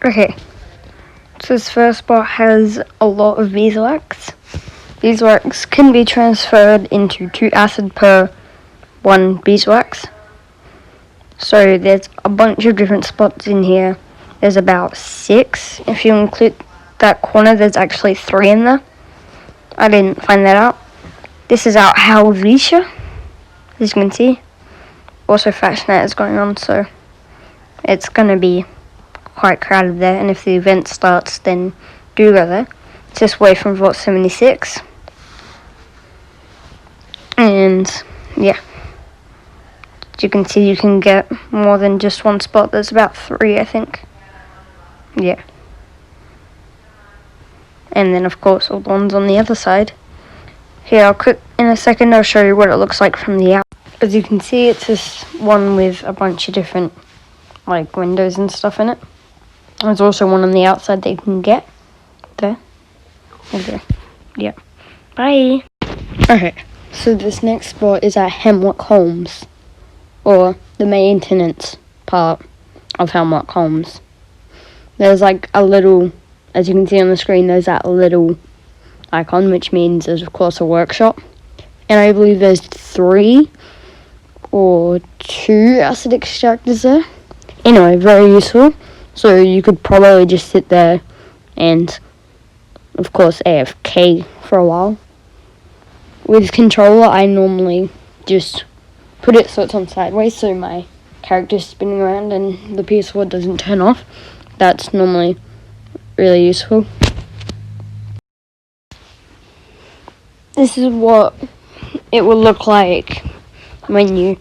Okay, so this first spot has a lot of beeswax. Beeswax can be transferred into 2 acid per 1 beeswax. So there's a bunch of different spots in here. There's about 6. If you include that corner, there's actually 3 in there. I didn't find that out. This is our Helvetia, as you can see. Also Fashion Night is going on, so it's going to be quite crowded there. And if the event starts, then do go there. It's just away from Vault 76. And yeah, as you can see, you can get more than just one spot. There's about 3, I think. Yeah. And then of course all the ones on the other side. Here, in a second I'll show you what it looks like from the out. As you can see, it's this one with a bunch of different like windows and stuff in it. There's also one on the outside that you can get. There. Okay. Yeah. Bye. Okay. So this next spot is at Hemlock Holmes, or the maintenance part of Hemlock Holmes. There's like a little, as you can see on the screen, there's that little icon, which means there's of course a workshop. And I believe there's 3 or 2 acid extractors there. Anyway, very useful. So you could probably just sit there and, of course, AFK for a while. With controller, I normally just put it so it's on sideways, so my character's spinning around and the PS4 doesn't turn off. That's normally really useful. This is what it will look like when you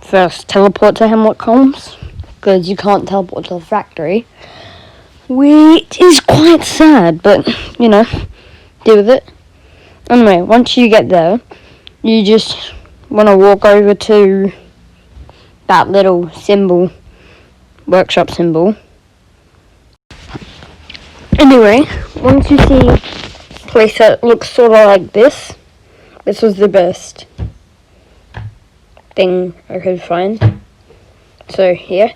first teleport to Hemlock Holmes, because you can't teleport to the factory, which is quite sad, but, you know, deal with it. Anyway, once you get there, you just want to walk over to that little symbol, workshop symbol. Anyway, once you see a place that looks sort of like this was the best thing I could find. So, yeah.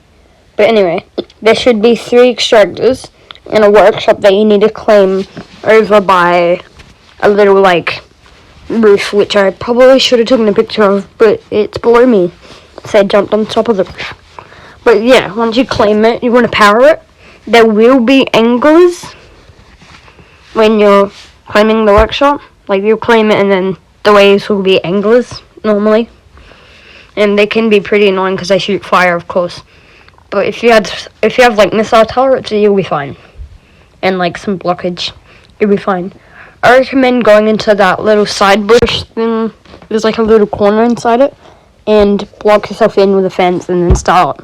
But anyway, there should be 3 extractors in a workshop that you need to claim over by a little, like, roof, which I probably should have taken a picture of, but it's below me, so I jumped on top of the roof. But yeah, once you claim it, you want to power it. There will be anglers when you're claiming the workshop. Like, you'll claim it and then the waves will be anglers, normally. And they can be pretty annoying because they shoot fire, of course. But if you have like missile turrets, you'll be fine. And like some blockage, you'll be fine. I recommend going into that little side bush thing. There's like a little corner inside it, and block yourself in with a fence and then start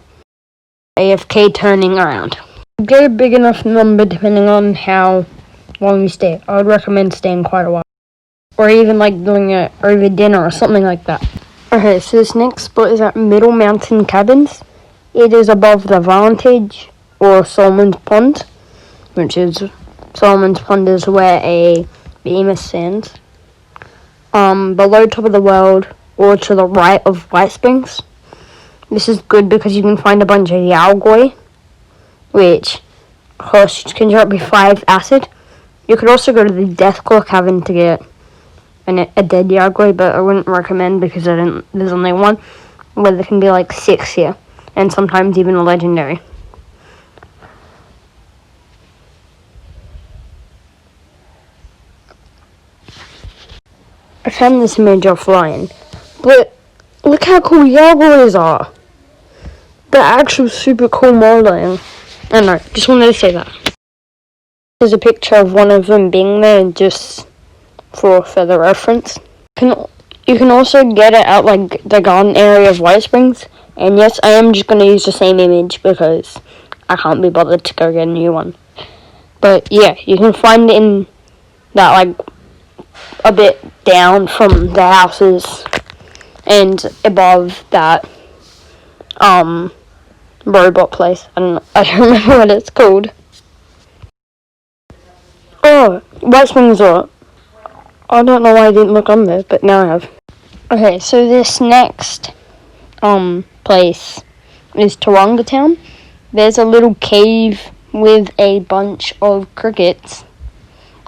AFK turning around. Get a big enough number depending on how long you stay. I would recommend staying quite a while. Or even like doing it over dinner or something like that. Okay, so this next spot is at Middle Mountain Cabins. It is above the Vantage, or Solomon's Pond, which is, Solomon's Pond is where a behemoth stands. Below Top of the World, or to the right of White Springs. This is good because you can find a bunch of Yaogoi, which, of course, can drop you 5 acid. You could also go to the Deathclaw Cavern to get a dead Yaogoi, but I wouldn't recommend because there's only one, where there can be like 6 here, and sometimes even a legendary. I found this image offline, but look how cool Yaogois are. They're actually super cool modeling. I don't know, just wanted to say that. There's a picture of one of them being there, just for further reference. You can also get it at like the garden area of White Springs. And yes, I am just going to use the same image because I can't be bothered to go get a new one. But yeah, you can find it in that like a bit down from the houses and above that robot place. I don't remember what it's called. Oh, White Springs Resort. I don't know why I didn't look on there, but now I have. Okay, so this next place is Taronga Town. There's a little cave with a bunch of crickets,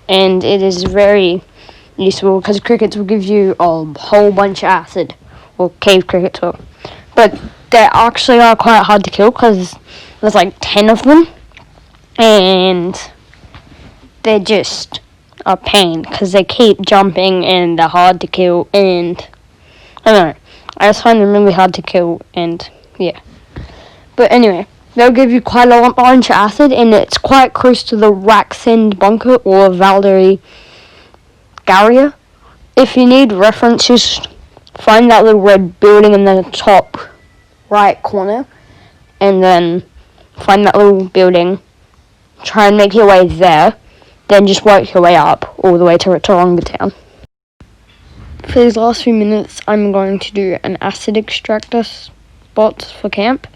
and it is very useful because crickets will give you a whole bunch of acid, or cave crickets will. But they actually are quite hard to kill because there's like 10 of them, and they're just a pain because they keep jumping and they're hard to kill, and I don't know, I just find them really hard to kill, and yeah. But anyway, they'll give you quite a bunch of acid, and it's quite close to the Raxend bunker or Valerie Garia. If you need reference, just find that little red building in the top right corner, and then find that little building, try and make your way there, then just work your way up all the way to Taronga Town. For these last few minutes, I'm going to do an acid extractor spot for camp.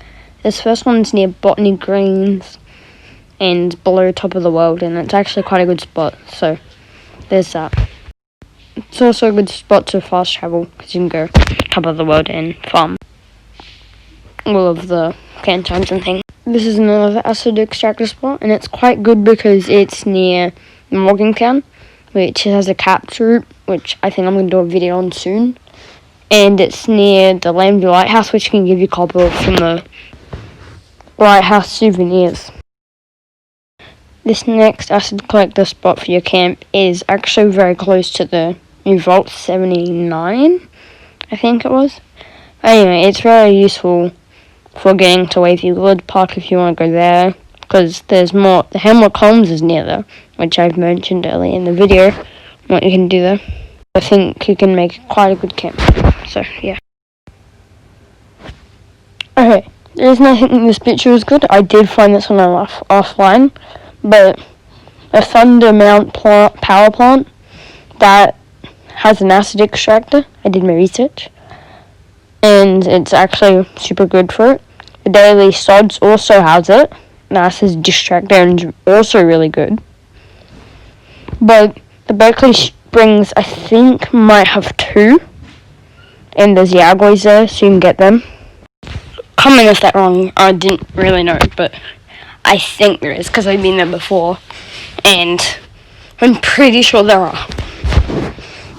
This first one's near Botany Greens and below Top of the World, and it's actually quite a good spot, so there's that. It's also a good spot to fast travel because you can go Top of the World and farm all of the canteens and things. This is another acid extractor spot, and it's quite good because it's near Morgantown, which has a capture route, which I think I'm going to do a video on soon. And it's near the Lambie Lighthouse, which can give you copper from the lighthouse souvenirs. This next acid collector spot for your camp is actually very close to the new Vault 79, I think it was. Anyway, it's very useful for getting to Wavy Wood Park if you want to go there, because there's more. The Hemlock Holmes is near there, which I've mentioned earlier in the video, what you can do there. I think you can make quite a good camp, so yeah. Okay, the reason I think this picture is good, I did find this one offline, but a Thunder Mount power plant that has an acid extractor. I did my research, and it's actually super good for it. The Daily Sods also has it. The acid extractor is also really good. But the Berkeley Springs, I think, might have 2, and there's Yagoys there, so you can get them. Comment if that's wrong. I didn't really know, but I think there is because I've been there before, and I'm pretty sure there are.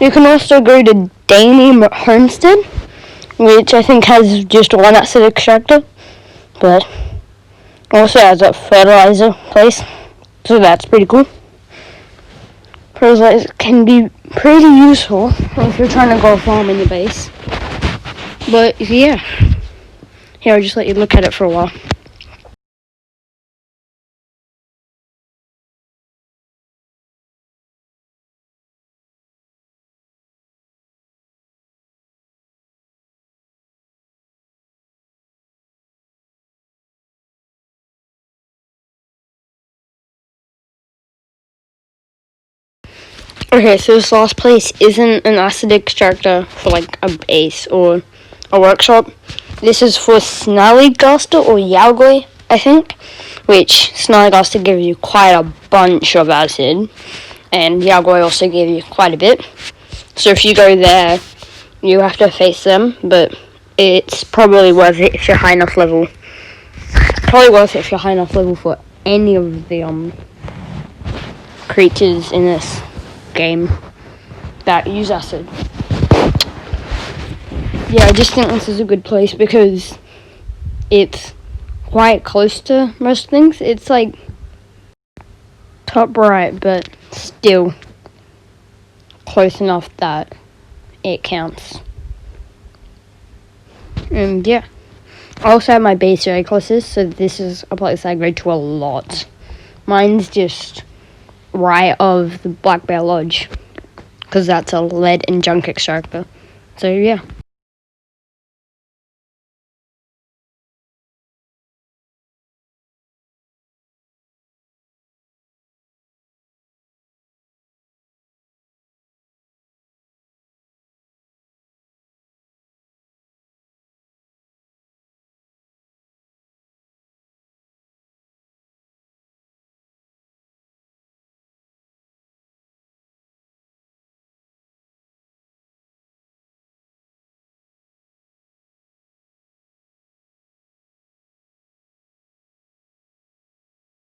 You can also go to Daney Homestead, which I think has just one acid extractor, but also has a fertilizer place, so that's pretty cool. Fertilizer can be pretty useful if you're trying to go farm in your base. But yeah, here I'll just let you look at it for a while. Okay, so this last place isn't an acid extractor for like a base or a workshop. This is for Snallygaster or Yagoy, I think, which Snallygaster gives you quite a bunch of acid, and Yagoy also gives you quite a bit. So if you go there, you have to face them, but it's probably worth it if you're high enough level. It's probably worth it if you're high enough level for any of the creatures in this game that use acid. Yeah, I just think this is a good place because it's quite close to most things. It's like top right, but still close enough that it counts. And yeah, I also have my base very close to this, so this is a place I go to a lot. Mine's just right of the Black Bear Lodge, because that's a lead and junk extractor. So yeah.